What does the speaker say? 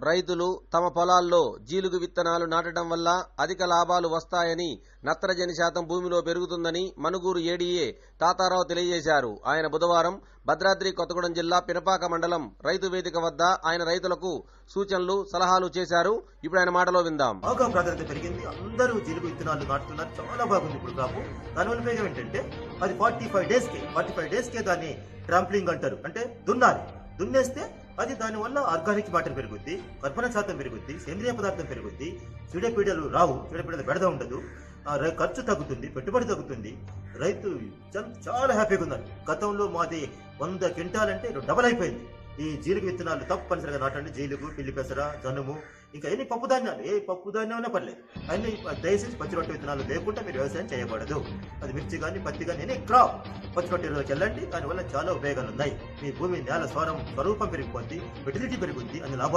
రైతులు తమ పొలాల్లో జీలుగు విత్తనాలు నాటడం వల్ల అధిక లాభాలు వస్తాయని, నత్రజని శాతం భూమిలో పెరుగుతుందని మనుగూరు ఏడీఏ తాతారావు తెలియజేశారు. ఆయన బుధవారం భద్రాద్రి కొత్తగూడెం జిల్లా పినపాక మండలం రైతు వేదిక వద్ద ఆయన రైతులకు సూచనలు, సలహాలు చేశారు. ఇప్పుడు ఆయన మాటలో విందాం. బాగా ప్రాధాన్యత పెరిగింది. అందరూ జీలుగు విత్తనాలు నాటుతున్నారు. చాలా బాగుంది ఇప్పుడు కాపు. దానివల్ల ఉపయోగం ఏంటంటే అది 45 డేస్కే దాన్ని ట్రాంప్లింగ్ అంటారు. అంటే దున్నేస్తే అది దానివల్ల ఆర్గానిక్ మ్యాటర్ పెరుగుద్ది, కర్బన శాతం పెరుగుద్ది, సేంద్రియ పదార్థం పెరుగుద్ది, చీడపీడలు రావు, చీడపీడల బెడద ఉండదు, ఖర్చు తగ్గుతుంది, పెట్టుబడి తగ్గుతుంది. రైతు చాలా హ్యాపీగా ఉన్నారు. గతంలో మాది 100 క్వింటాలంటే డబల్ అయిపోయింది. ఈ జీలుగు విత్తనాలు తప్పనిసరిగా నాటండి. జీలుగు, పిల్లి పెసర, జనుము, ఇంకా ఎన్ని పప్పు ధాన్యాలు, ఏ పప్పు ధాన్యమైనా పర్లేదు, అన్ని దయచేసి పచ్చి రొట్టె విత్తనాలు లేకుండా మీరు వ్యవసాయం చేయకూడదు. అది మిర్చి కానీ, పత్తి కానీ, ఎనీ క్రాప్ పచ్చి రొట్టెలోకి వెళ్ళండి. దానివల్ల చాలా ఉపయోగాలు ఉన్నాయి. మీ భూమి నేల స్వరూపం పెరిగిపోద్ది, ఫెర్టిలిటీ పెరుగుద్ది, అన్ని లాభాలు